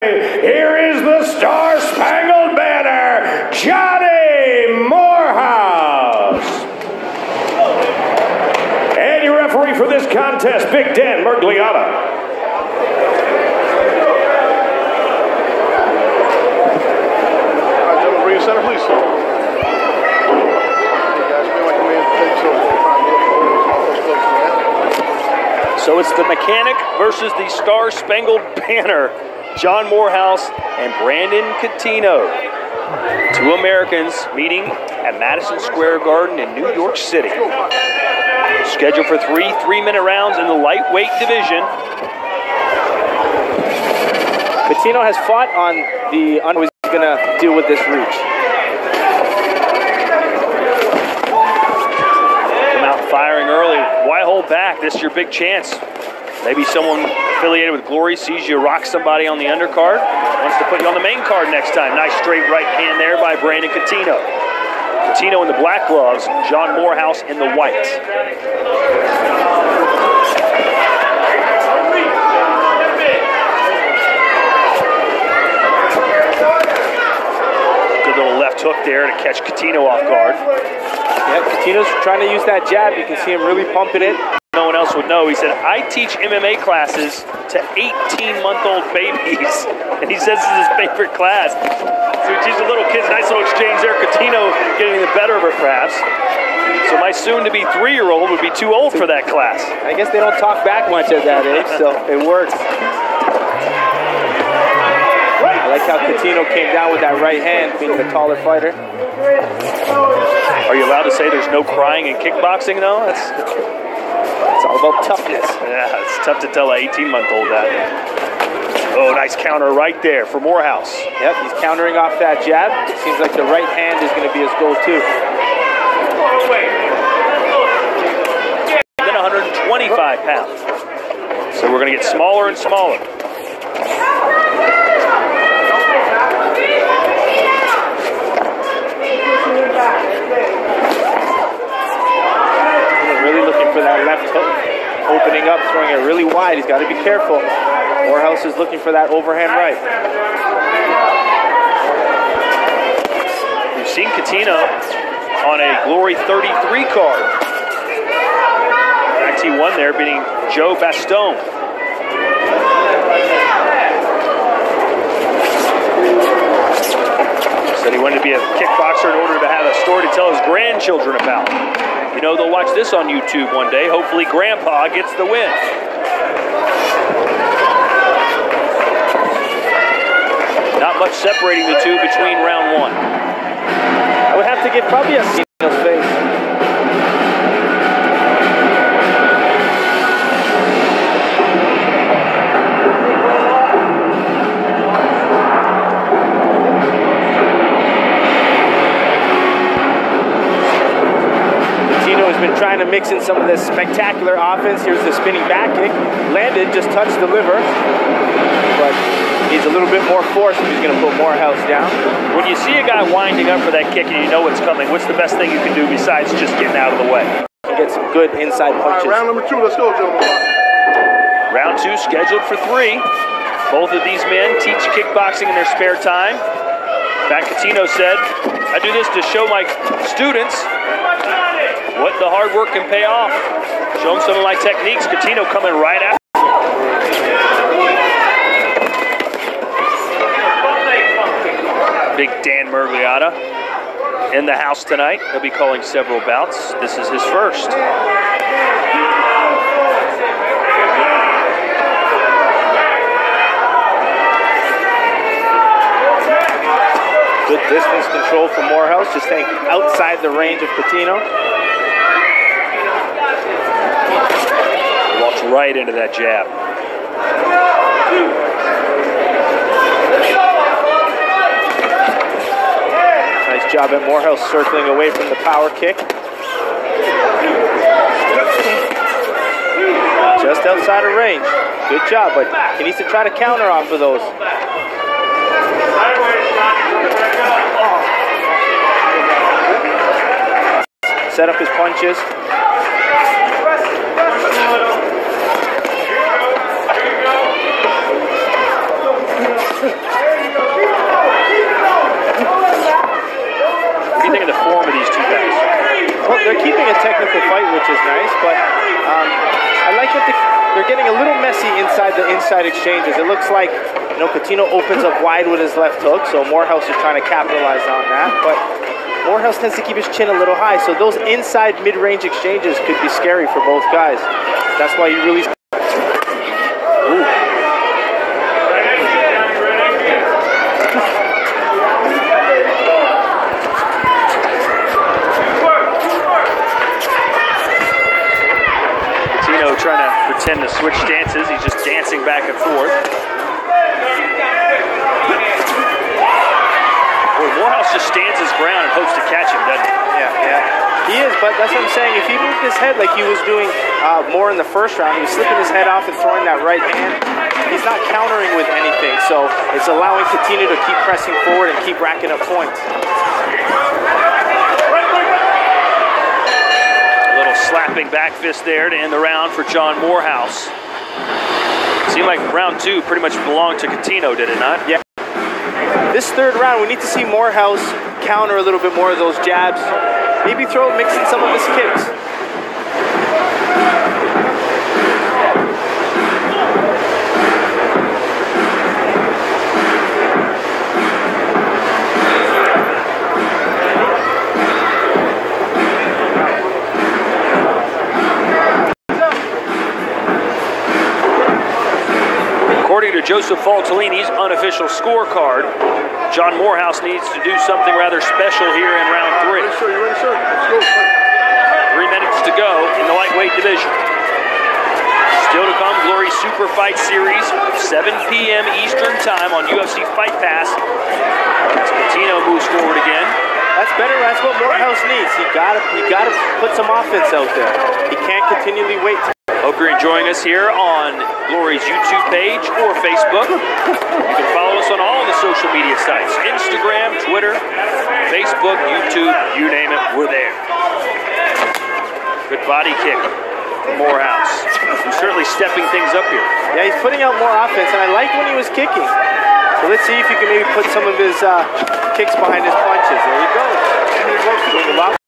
Here is the Star-Spangled Banner, Johnny Morehouse. And your referee for this contest, Big Dan Mergliata. Center, please. So it's the Mechanic versus the Star-Spangled Banner. John Morehouse and Brandon Catino. Two Americans meeting at Madison Square Garden in New York City. Scheduled for three 3-minute rounds in the lightweight division. Catino has fought on the he's going to deal with this reach. Come out firing early. Why hold back? This is your big chance. Maybe someone affiliated with Gory sees you rock somebody on the undercard, wants to put you on the main card next time. Nice straight right hand there by Brandon Catino. Catino in the black gloves, John Morehouse in the white. Good little left hook there to catch Catino off guard. Yeah, Catino's trying to use that jab. You can see him really pumping it. No one else would know. He said, I teach MMA classes to 18-month-old babies. And he says this is his favorite class. So he teaches little kids. Nice little exchange there. Catino getting the better of her, perhaps. So my soon-to-be 3-year-old would be too old for that class. I guess they don't talk back much at that age, so it works. I like how Catino came down with that right hand, being the taller fighter. Are you allowed to say there's no crying in kickboxing, though? It's all about toughness. Yeah, it's tough to tell an 18-month-old that. Oh, nice counter right there for Morehouse. Yep, he's countering off that jab. It seems like the right hand is going to be his go-to. Then 125 pounds. So we're going to get smaller and smaller. Really looking for that left hook, opening up, throwing it really wide. He's got to be careful. Morehouse is looking for that overhand right. We've seen Catino on a Glory 33 card. In fact, he won there, beating Joe Bastone. Said he wanted to be a kickboxer in order to have a story to tell his grandchildren about. You know, they'll watch this on YouTube one day. Hopefully Grandpa gets the win. Not much separating the two between round one. I would have to give probably a Catino's face. Been trying to mix in some of this spectacular offense. Here's the spinning back kick. Landed, just touched the liver. But needs a little bit more force if he's going to put Morehouse down. When you see a guy winding up for that kick and you know what's coming, what's the best thing you can do besides just getting out of the way? You get some good inside punches. All right, round number 2, let's go, gentlemen. Round 2 scheduled for 3. Both of these men teach kickboxing in their spare time. In fact, Catino said, I do this to show my students what the hard work can pay off. Show them some of my techniques. Catino coming right after. Big Dan Mergliata in the house tonight. He'll be calling several bouts. This is his first. Good distance control from Morehouse, just staying outside the range of Catino. Walks right into that jab. Nice job at Morehouse circling away from the power kick. Just outside of range. Good job, but he needs to try to counter off of those. Set up his punches. fight, which is nice. But I like that they're getting a little messy inside the inside exchanges. It looks like, you know, Coutinho opens up wide with his left hook, so Morehouse is trying to capitalize on that. But Morehouse tends to keep his chin a little high, so those inside mid-range exchanges could be scary for both guys. That's why you really... Ooh. Trying to pretend to switch stances. He's just dancing back and forth. Boy, Morehouse just stands his ground and hopes to catch him, doesn't he? Yeah. He is, but that's what I'm saying. If he moved his head like he was doing more in the first round, he was slipping his head off and throwing that right hand. He's not countering with anything, so it's allowing Coutinho to keep pressing forward and keep racking up points. Slapping back fist there to end the round for John Morehouse. Seemed like round two pretty much belonged to Coutinho, did it not? Yeah. This third round, we need to see Morehouse counter a little bit more of those jabs. Maybe mix in some of his kicks. According to Joseph Faltellini's unofficial scorecard, John Morehouse needs to do something rather special here in round three. Ready, sir? You ready, sir? Let's go. 3 minutes to go in the lightweight division. Still to come, Glory Super Fight Series, 7 p.m. Eastern Time on UFC Fight Pass. Coutinho moves forward again. That's better. That's what Morehouse needs. He gotta put some offense out there. He can't continually wait. Hope you're enjoying us here on Glory's YouTube page or Facebook. You can follow us on all the social media sites: Instagram, Twitter, Facebook, YouTube, you name it, we're there. Good body kick from Morehouse. He's certainly stepping things up here. Yeah, he's putting out more offense, and I liked when he was kicking. So let's see if he can maybe put some of his kicks behind his punches. There you go. Doing a lot.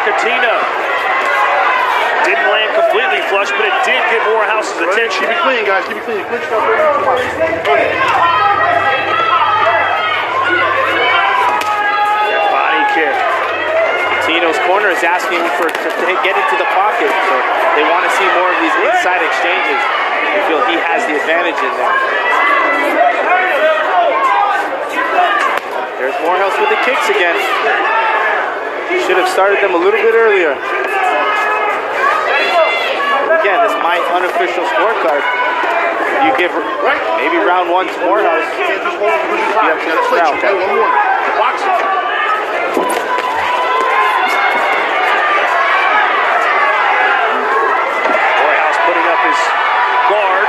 Coutinho didn't land completely flush, but it did get Morehouse's attention. Keep it clean, guys. Keep it clean. Clinch up, baby. Come on. Good body kick. Coutinho's corner is asking to get into the pocket, so they want to see more of these inside exchanges. They feel he has the advantage in there. There's Morehouse with the kicks again. Should have started them a little bit earlier. Again, this is my unofficial scorecard. You give maybe round one to Morehouse. Round. Okay, one more. Box it. Morehouse putting up his guard.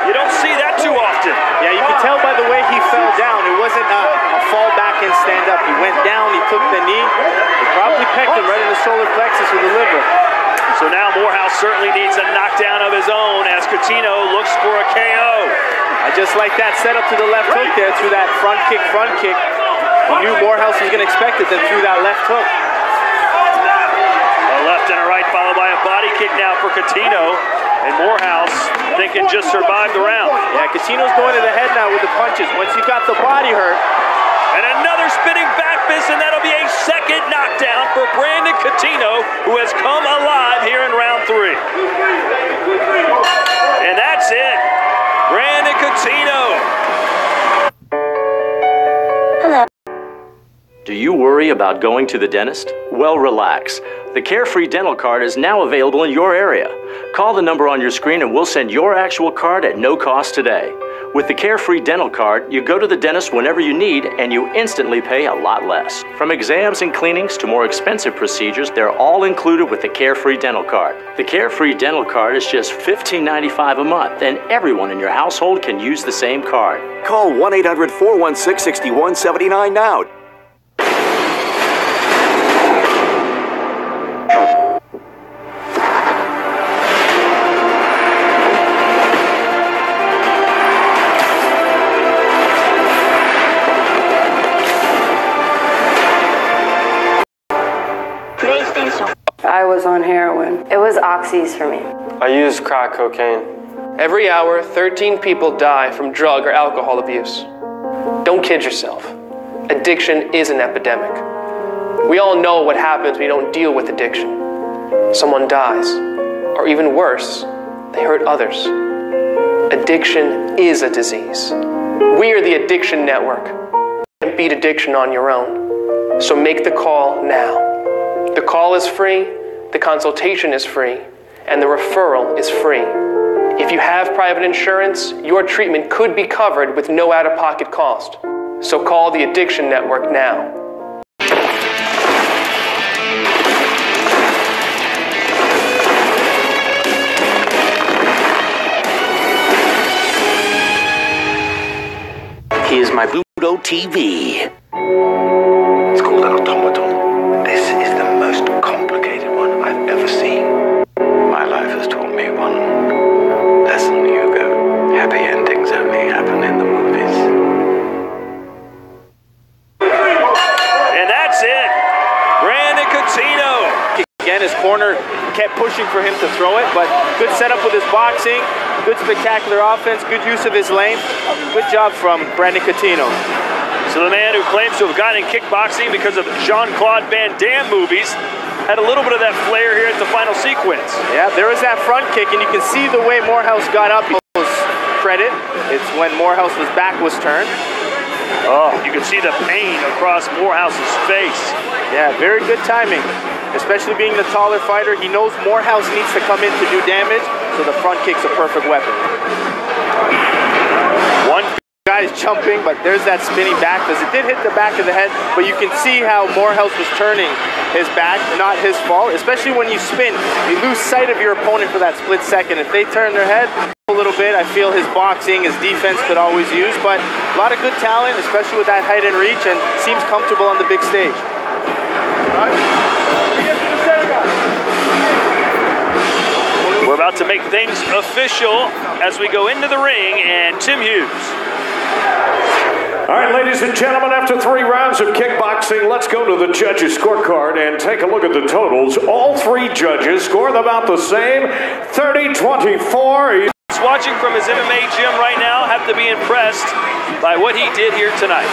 You don't see that too often. Yeah, you can tell by the way he fell down. It wasn't a fall back and stand up. He went down, he took the knee. He probably pecked him right in the solar plexus with the liver. So now Morehouse certainly needs a knockdown of his own as Coutinho looks for a KO. I just like that setup to the left hook there through that front kick. He knew Morehouse was going to expect it, then threw that left hook. A left and a right followed by a body kick now for Coutinho. And Morehouse thinking just survived the round. Yeah, Coutinho's going to the head now with the punches. Once you got the body hurt. And another spinning back fist, and that'll be a second knockdown for Brandon Coutinho, who has come alive here in round three. And that's it. Brandon Coutinho. Hello. Do you worry about going to the dentist? Well, relax. The Carefree Dental Card is now available in your area. Call the number on your screen and we'll send your actual card at no cost today. With the Carefree Dental Card, you go to the dentist whenever you need and you instantly pay a lot less. From exams and cleanings to more expensive procedures, they're all included with the Carefree Dental Card. The Carefree Dental Card is just $15.95 a month, and everyone in your household can use the same card. Call 1-800-416-6179 now. I was on heroin. It was oxys for me. I used crack cocaine. Every hour, 13 people die from drug or alcohol abuse. Don't kid yourself. Addiction is an epidemic. We all know what happens when you don't deal with addiction. Someone dies, or even worse, they hurt others. Addiction is a disease. We are the Addiction Network. You can't beat addiction on your own. So make the call now. The call is free, the consultation is free, and the referral is free. If you have private insurance, your treatment could be covered with no out-of-pocket cost. So call the Addiction Network now. Here's my Pluto TV. It's called an automaton. This is the most complicated one I've ever seen. My life has taught me one lesson, Hugo. Happy endings only happen in the movies. And that's it. Brandon Coutinho. Again, his corner kept pushing for him to throw it, but good setup with his boxing, good spectacular offense, good use of his length. Good job from Brandon Coutinho. So the man who claims to have gotten in kickboxing because of Jean-Claude Van Damme movies had a little bit of that flair here at the final sequence. Yeah, there was that front kick, and you can see the way Morehouse got up. Credit, it's when Morehouse's back was turned. Oh, you can see the pain across Morehouse's face. Yeah, very good timing. Especially being the taller fighter, he knows Morehouse needs to come in to do damage, so the front kick's a perfect weapon. One guy's jumping, but there's that spinning back, because it did hit the back of the head, but you can see how Morehouse was turning his back, not his fault, especially when you spin. You lose sight of your opponent for that split second. If they turn their head a little bit, I feel his boxing, his defense could always use, but a lot of good talent, especially with that height and reach, and seems comfortable on the big stage. We're about to make things official as we go into the ring, and Tim Hughes. All right, ladies and gentlemen, after 3 rounds of kickboxing, let's go to the judges' scorecard and take a look at the totals. All 3 judges scored about the same, 30-24. Watching from his MMA gym right now, have to be impressed by what he did here tonight.